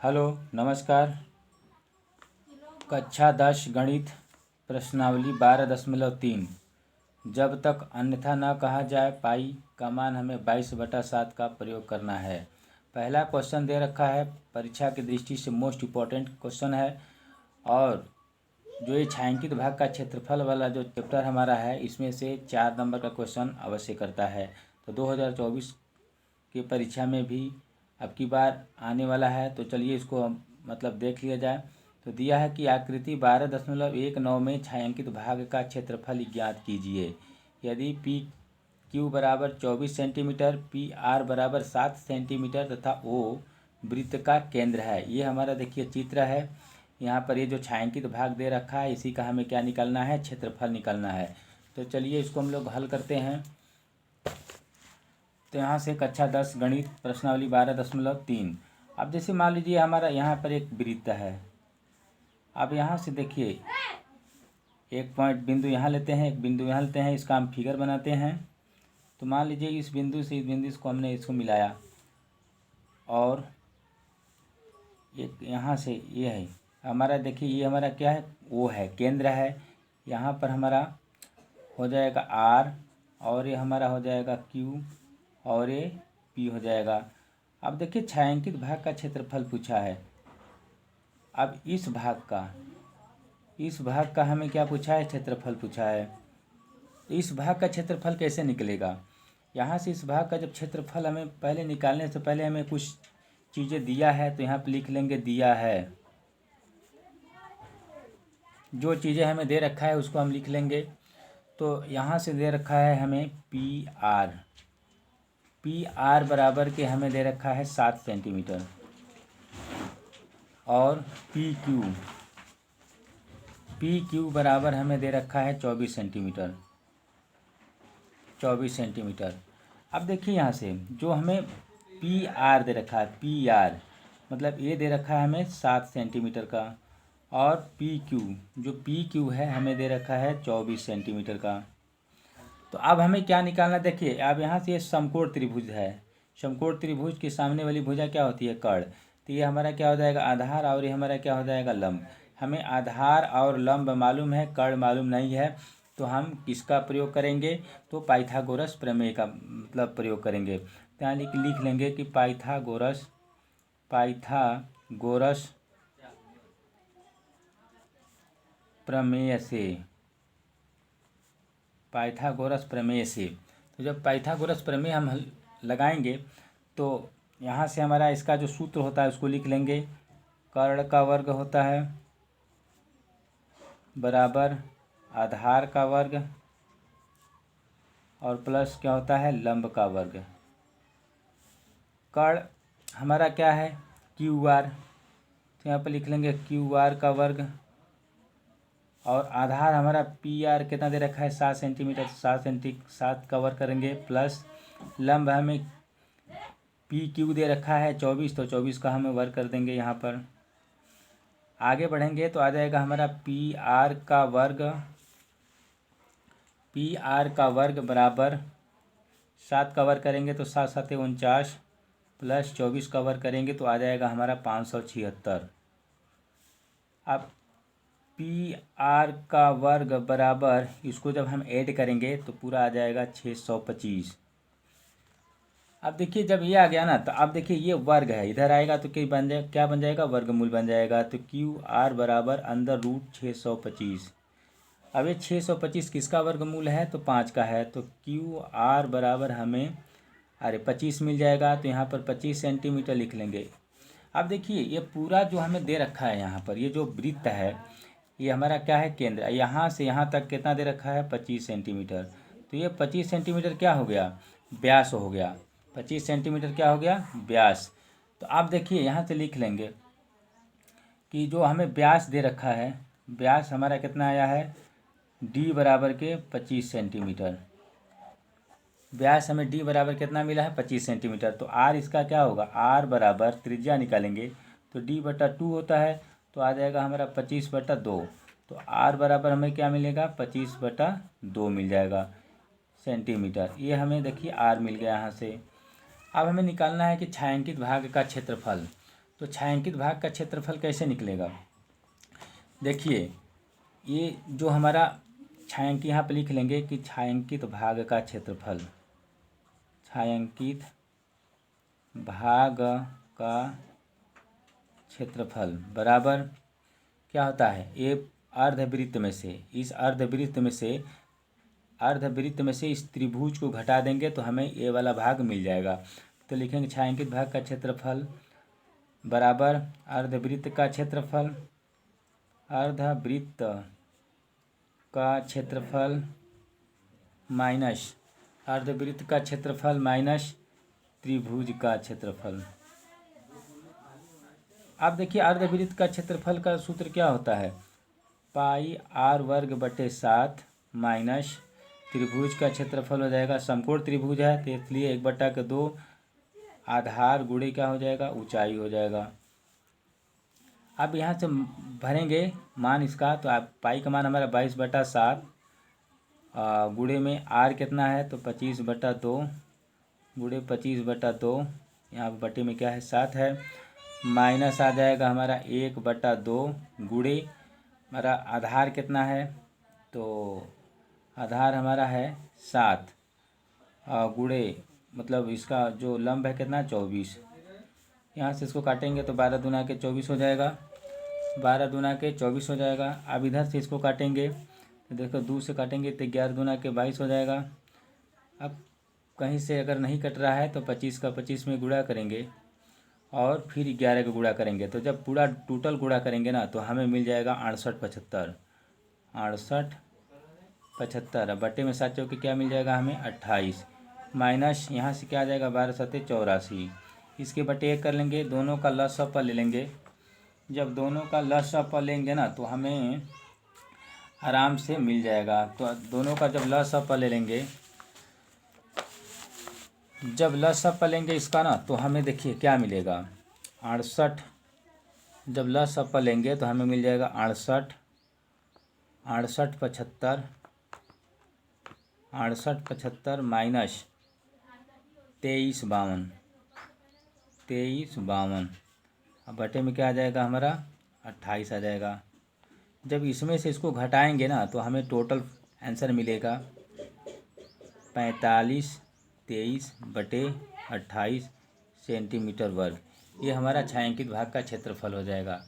Hello, नमस्कार। कक्षा 10 गणित प्रश्नावली 12.3। जब तक अन्यथा न कहा जाए पाई का मान हमें 22/7 का प्रयोग करना है। पहला क्वेश्चन दे रखा है, परीक्षा की दृष्टि से मोस्ट इम्पोर्टेंट क्वेश्चन है। और जो ये छायांकित भाग का क्षेत्रफल वाला जो चैप्टर हमारा है, इसमें से 4 नंबर का क्वेश्चन अवश्य करता है। तो 2024 की परीक्षा में भी अब की बार आने वाला है। तो चलिए इसको हम देख लिया जाए। तो दिया है कि आकृति 12.19 में छायांकित भाग का क्षेत्रफल ज्ञात कीजिए। यदि पी क्यू बराबर 24 सेंटीमीटर, पी आर बराबर 7 सेंटीमीटर तथा ओ वृत्त का केंद्र है। ये हमारा देखिए चित्र है। यहाँ पर ये जो छायांकित भाग दे रखा है, इसी का हमें क्या निकालना है, क्षेत्रफल निकालना है। तो चलिए इसको हम लोग हल करते हैं। तो यहाँ से कक्षा 10 गणित प्रश्नावली 12.3। अब जैसे मान लीजिए हमारा यहाँ पर एक वृत्त है। अब यहाँ से देखिए एक पॉइंट बिंदु यहाँ लेते हैं, एक बिंदु यहाँ लेते हैं, इसका हम फिगर बनाते हैं। तो मान लीजिए इस बिंदु से इस बिंदु को हमने इसको मिलाया और एक यहाँ से ये है हमारा, देखिए ये हमारा क्या है, वो है केंद्र है। यहाँ पर हमारा हो जाएगा आर और ये हमारा हो जाएगा क्यू और ये पी हो जाएगा। अब देखिए छायांकित भाग का क्षेत्रफल पूछा है। अब इस भाग का हमें क्या पूछा है, क्षेत्रफल पूछा है। इस भाग का क्षेत्रफल कैसे निकलेगा? यहाँ से इस भाग का जब क्षेत्रफल हमें पहले निकालने से पहले हमें कुछ चीज़ें दिया है, तो यहाँ पर लिख लेंगे दिया है। जो चीज़ें हमें दे रखा है उसको हम लिख लेंगे। तो यहाँ से दे रखा है हमें पी आर बराबर के हमें दे रखा है 7 सेंटीमीटर और पी क्यू बराबर हमें दे रखा है 24 सेंटीमीटर। अब देखिए यहाँ से जो हमें पी आर दे रखा है, पी आर मतलब ये दे रखा है हमें 7 सेंटीमीटर का, और पी क्यू है हमें दे रखा है 24 सेंटीमीटर का। तो अब हमें क्या निकालना, देखिए अब यहाँ से ये समकोण त्रिभुज है। समकोण त्रिभुज के सामने वाली भुजा क्या होती है, कर्ण। तो ये हमारा क्या हो जाएगा, आधार, और ये हमारा क्या हो जाएगा, लंब। हमें आधार और लंब मालूम है, कर्ण मालूम नहीं है। तो हम किसका प्रयोग करेंगे, तो पाइथागोरस प्रमेय का प्रयोग करेंगे। तो यहाँ लिख लेंगे कि पाइथागोरस प्रमेय से। तो जब पाइथागोरस प्रमेय हम लगाएंगे तो यहाँ से हमारा इसका जो सूत्र होता है उसको लिख लेंगे। कर्ण का वर्ग होता है बराबर आधार का वर्ग और प्लस क्या होता है, लंब का वर्ग। कर्ण हमारा क्या है, क्यू आर, तो यहाँ पर लिख लेंगे क्यू आर का वर्ग, और आधार हमारा पी आर कितना दे रखा है, 7 सेंटीमीटर, 7 कवर करेंगे, प्लस लंब हमें पी क्यू दे रखा है 24, तो 24 का हमें वर्ग कर देंगे। यहाँ पर आगे बढ़ेंगे तो आ जाएगा हमारा पी आर का वर्ग बराबर 7 कवर करेंगे तो 7 7 49 प्लस 24 कवर करेंगे तो आ जाएगा हमारा 576। अब पी आर का वर्ग बराबर, इसको जब हम ऐड करेंगे तो पूरा आ जाएगा 625। अब देखिए जब ये आ गया ना, तो अब देखिए ये वर्ग है, इधर आएगा तो क्या बन जाएगा, वर्गमूल बन जाएगा। तो क्यू आर बराबर अंदर रूट 625। अब ये 625 किसका वर्गमूल है, तो 5 का है। तो क्यू आर बराबर हमें 25 मिल जाएगा। तो यहाँ पर 25 सेंटीमीटर लिख लेंगे। अब देखिए ये पूरा जो हमें दे रखा है, यहाँ पर ये जो वृत्त है ये हमारा क्या है, केंद्र। यहाँ से यहाँ तक कितना दे रखा है, 25 सेंटीमीटर। तो ये 25 सेंटीमीटर क्या हो गया, व्यास हो गया। 25 सेंटीमीटर क्या हो गया, व्यास। तो आप देखिए यहाँ से लिख लेंगे कि जो हमें व्यास दे रखा है, व्यास हमारा कितना आया है, डी बराबर के 25 सेंटीमीटर। व्यास हमें डी बराबर कितना मिला है, 25 सेंटीमीटर। तो आर इसका क्या होगा, आर बराबर त्रिज्या निकालेंगे तो d/2 होता है, तो आ जाएगा हमारा 25/2। तो आर बराबर हमें क्या मिलेगा, 25/2 मिल जाएगा सेंटीमीटर। ये हमें देखिए आर मिल गया यहाँ से। अब हमें निकालना है कि छायांकित भाग का क्षेत्रफल। तो छायांकित भाग का क्षेत्रफल कैसे निकलेगा? देखिए, ये जो हमारा छायांकित, यहाँ पर लिख लेंगे कि छायांकित भाग का क्षेत्रफल, छायांकित भाग का क्षेत्रफल बराबर क्या होता है? ये अर्धवृत्त में से, इस अर्धवृत्त में से इस त्रिभुज को घटा देंगे तो हमें ये वाला भाग मिल जाएगा। तो लिखेंगे छायांकित भाग का क्षेत्रफल बराबर अर्धवृत्त का क्षेत्रफल, अर्धवृत्त का क्षेत्रफल माइनस अर्धवृत्त का क्षेत्रफल माइनस त्रिभुज का क्षेत्रफल। अब देखिए, अर्धवृत्त का क्षेत्रफल का सूत्र क्या होता है? पाई r वर्ग बटे 7 माइनस त्रिभुज का क्षेत्रफल हो जाएगा, समकोण त्रिभुज है तो इसलिए 1/2 आधार गुणे क्या हो जाएगा? ऊंचाई हो जाएगा। अब यहाँ से भरेंगे मान इसका, तो आप पाई का मान हमारा 22/7 गुणे में r कितना है? तो 25/2 गुणे 25/2, यहाँ पर बटे में क्या है? 7 है, माइनस आ जाएगा हमारा 1/2 गुणे हमारा आधार कितना है? तो आधार हमारा है 7 गुणे मतलब इसका जो लंब है कितना? 24। यहाँ से इसको काटेंगे तो 12 दूना के 24 हो जाएगा, 12 दूना के 24 हो जाएगा। अब इधर से इसको काटेंगे तो देखो 2 से काटेंगे तो 11 दूना के 22 हो जाएगा। अब कहीं से अगर नहीं कट रहा है तो 25 का 25 में गुणा करेंगे और फिर 11 का गुणा करेंगे, तो जब पूरा टोटल गुणा करेंगे ना तो हमें मिल जाएगा 68/75, 68/75। बटे में 7 चौके क्या मिल जाएगा हमें? 28, माइनस यहाँ से क्या आ जाएगा? 12×7 84। इसके बटे 1 कर लेंगे, दोनों का लसाअ ले लेंगे। जब दोनों का लसाअ लेंगे ना तो हमें आराम से मिल जाएगा। तो दोनों का जब लसाअ ले लेंगे, जब लसाअ लेंगे इसका ना तो हमें देखिए क्या मिलेगा? 68। जब लसाअ लेंगे तो हमें मिल जाएगा 68, 68/75, 68/75 माइनस 23/52, 23/52। अब बटे में क्या आ जाएगा हमारा? 28 आ जाएगा। जब इसमें से इसको घटाएंगे ना तो हमें टोटल आंसर मिलेगा 45/23/28 सेंटीमीटर वर्ग। ये हमारा छायांकित भाग का क्षेत्रफल हो जाएगा।